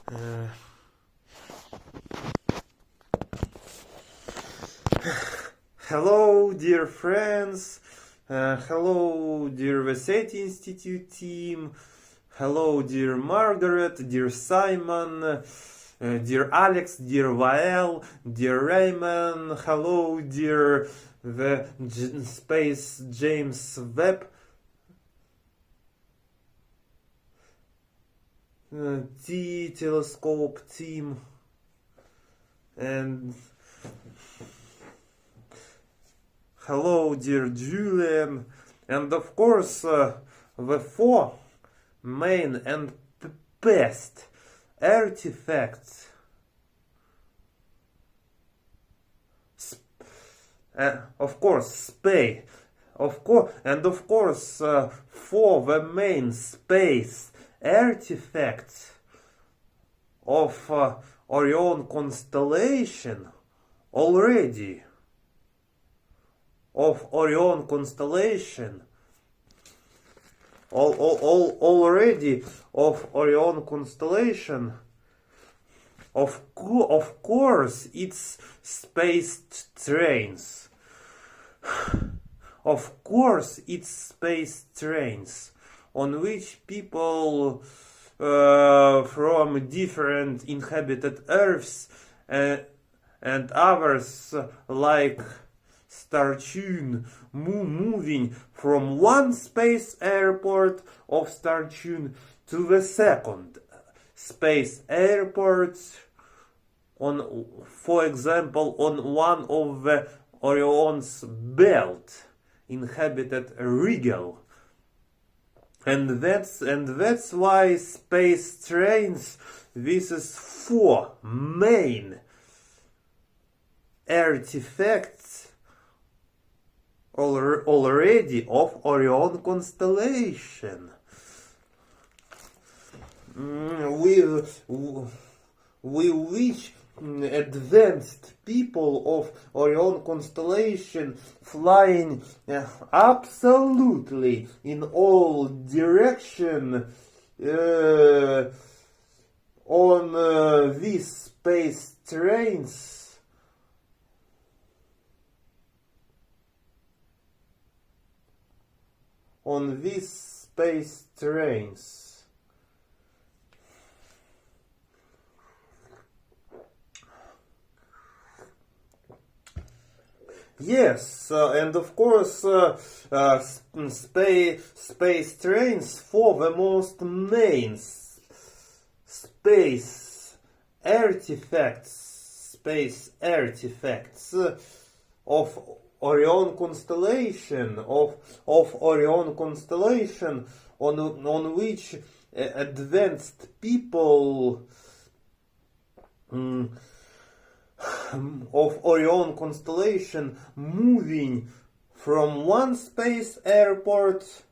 Uh, Hello, dear friends. Hello, dear Veseti Institute team. Hello, dear Margaret, dear Simon, dear Alex, dear Vael, dear Raymond. Hello, dear the Space James Webb telescope team. And hello, dear Julian, and of course, the four main and best artifacts. Of course, space. Of course, and of course, for the main space artifacts of Orion constellation already. Of Orion constellation already of Orion constellation of course it's space trains. Of course it's space trains on which people from different inhabited Earths and others like Startune moving from one space airport of Startune to the second space airport on, for example, on one of the Orion's belt inhabited Rigel. And that's why space trains, this is four main artifacts already of Orion constellation. With which advanced people of Orion constellation flying absolutely in all direction on these space trains. On these space trains. Yes, and of course, space trains for the most main space artifacts of Orion constellation of Orion constellation on which advanced people of Orion constellation moving from one space airport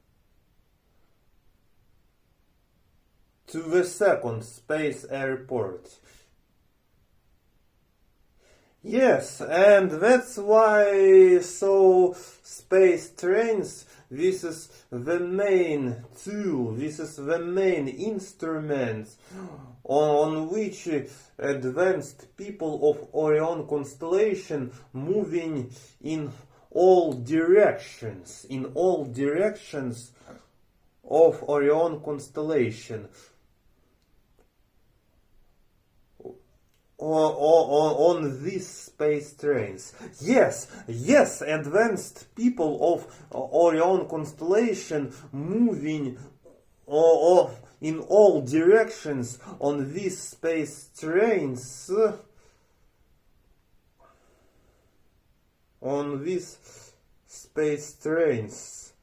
to the second space airport. Yes, and that's why space trains, this is the main tool, this is the main instrument on which advanced people of Orion constellation moving in all directions of Orion constellation. On these space trains. Yes, advanced people of Orion constellation moving in all directions on these space trains. On these space trains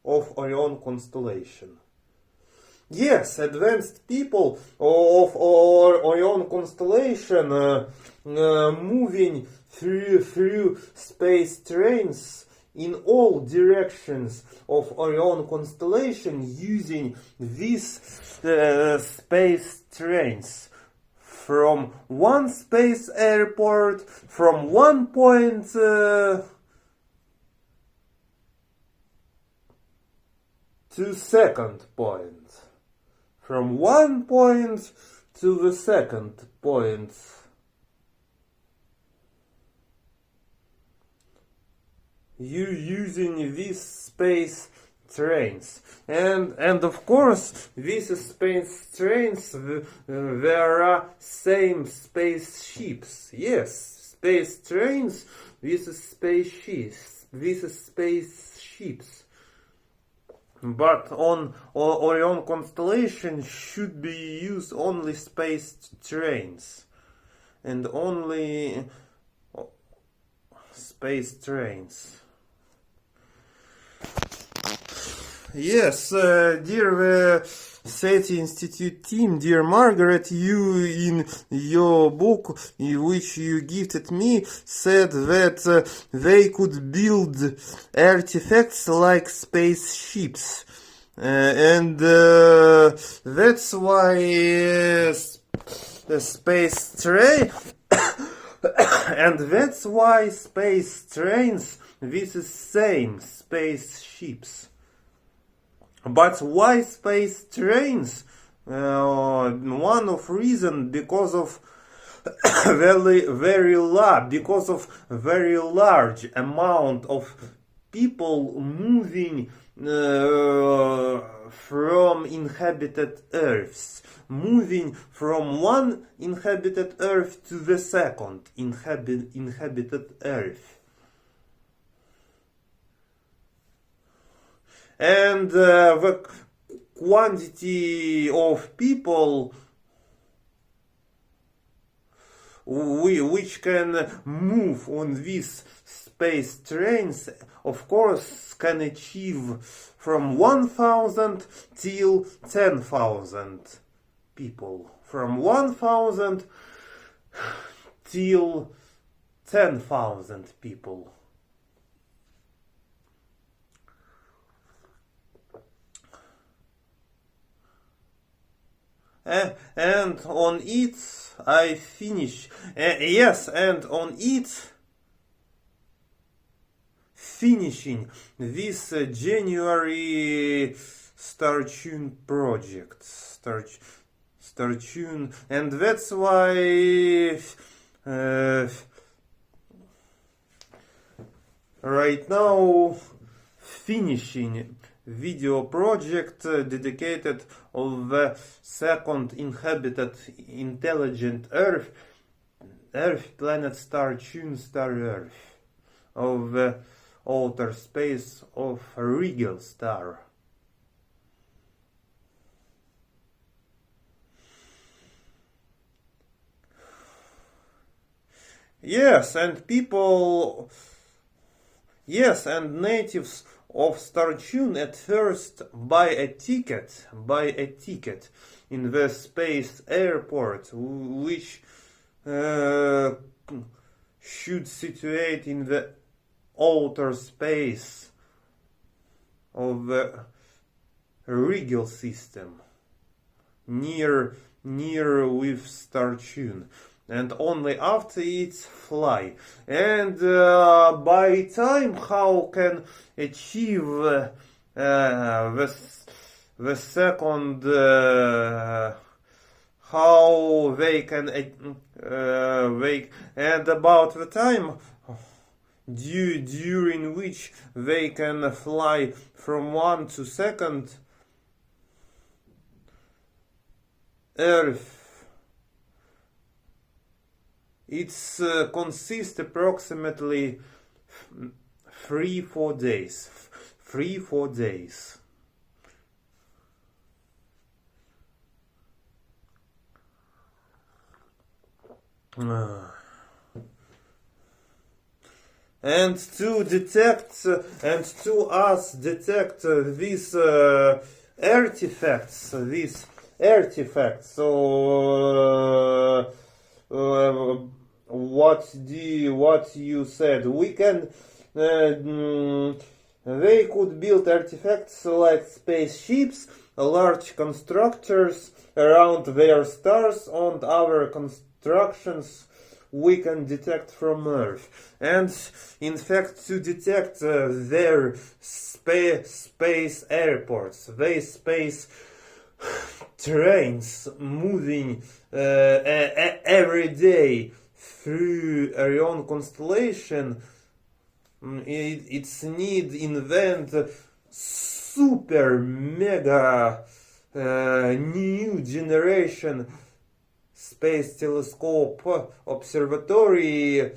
of Orion constellation. Yes, advanced people of Orion constellation moving through space trains in all directions of Orion constellation using these space trains from one space airport, from one point to second point. from one point to the second point. You using these space trains, and of course these space trains, there are same spaceships. Yes, space trains with spaceships. But on Orion constellation should be used only space trains, and only space trains. Yes, dear SETI Institute team, dear Margaret, you in your book, which you gifted me, said that they could build artifacts like spaceships. And that's why the space train and that's why space trains with the same spaceships. But why space trains? One of reason because of very large amount of people moving from inhabited Earths, moving from one inhabited Earth to the second inhabited Earth. And the quantity of people which can move on these space trains, of course, can achieve from 1,000 till 10,000 people. From 1,000 till 10,000 people. And on it I finish. Yes, and on it finishing this January StarTune project. StarTune, and that's why right now finishing video project dedicated of the second inhabited intelligent Earth planet StarTune, Star Earth, of the outer space of Rigel Star. Yes, and people, yes, and natives of StarTune at first buy a ticket in the space airport, which should situate in the outer space of the Rigel system, near with StarTune. And only after it fly. And by time how can achieve the second, how they can and about the time during which they can fly from one to second Earth. It's consists approximately 3-4 days. 3-4 days. And to detect and to us detect these artifacts. So what you said, we can they could build artifacts like spaceships, large constructors around their stars, and other constructions we can detect from Earth. And in fact, to detect their space airports, they space trains moving every day through Orion constellation, it's need invent super mega new generation space telescope observatory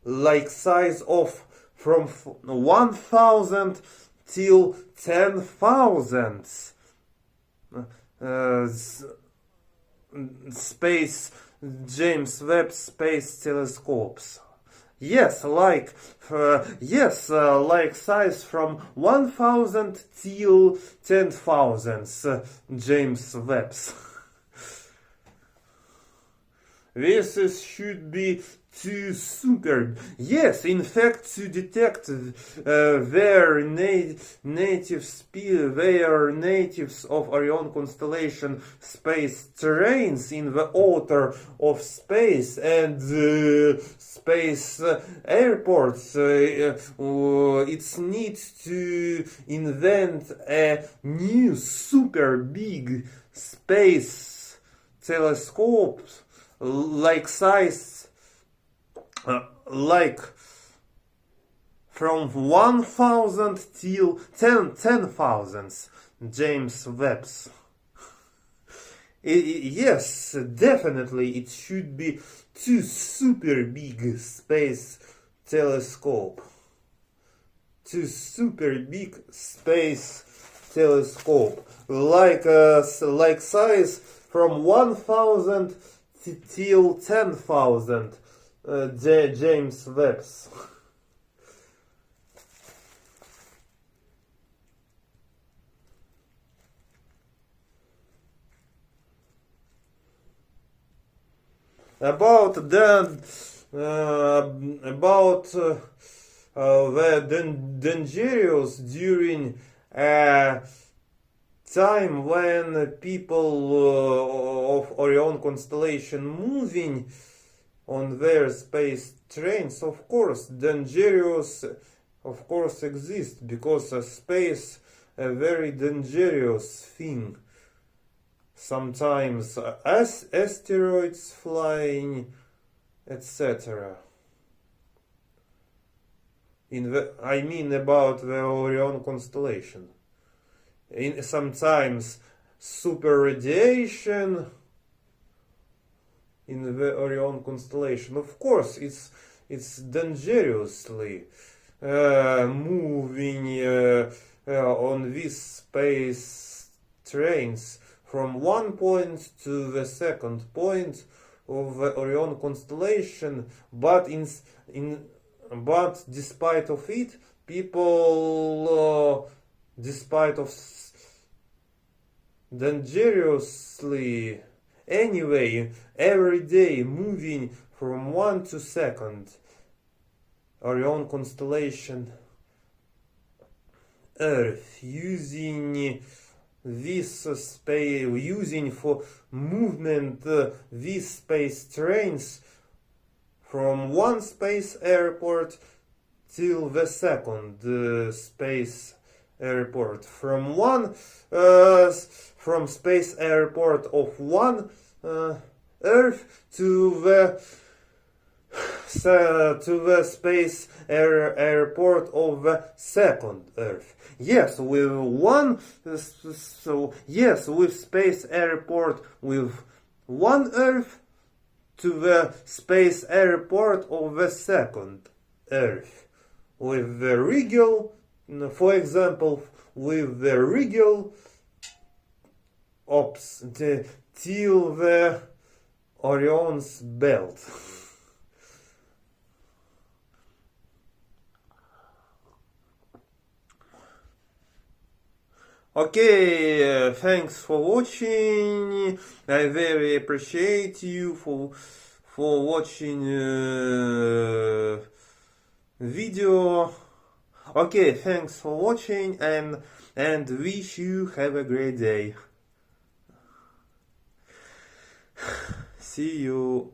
like size of from 1,000 till 10,000 space James Webb Space Telescopes. Yes, like size from 1,000 till 10,000 James Webbs. Should be too super. Yes, in fact, to detect their natives of Orion constellation space terrains in the outer of space and space airports, it's need to invent a new super big space telescope like size like from 1,000 till 10,000 James Webbs. Yes, definitely it should be two super big space telescope. Two super big space telescope like size from 1,000 till 10,000 James Webbs. About the dangerous during time when people of Orion constellation moving on their space trains, of course, dangerous, of course, exist because space a very dangerous thing. Sometimes asteroids flying, etc. I mean about the Orion constellation. Sometimes super radiation in the Orion constellation. Of course, it's dangerously moving on these space trains from one point to the second point of the Orion constellation, but despite of it, people despite of dangerously anyway every day moving from one to second Orion constellation Earth, using this space, using for movement these space trains from one space airport till the second space airport, from space airport of one Earth to the space airport of the second Earth. Yes, with space airport with one Earth to the space airport of the second Earth. With the Rigel, for example, with the Rigel till the Orion's belt. Okay, thanks for watching. I very appreciate you for watching video. Okay, thanks for watching and wish you have a great day. See you.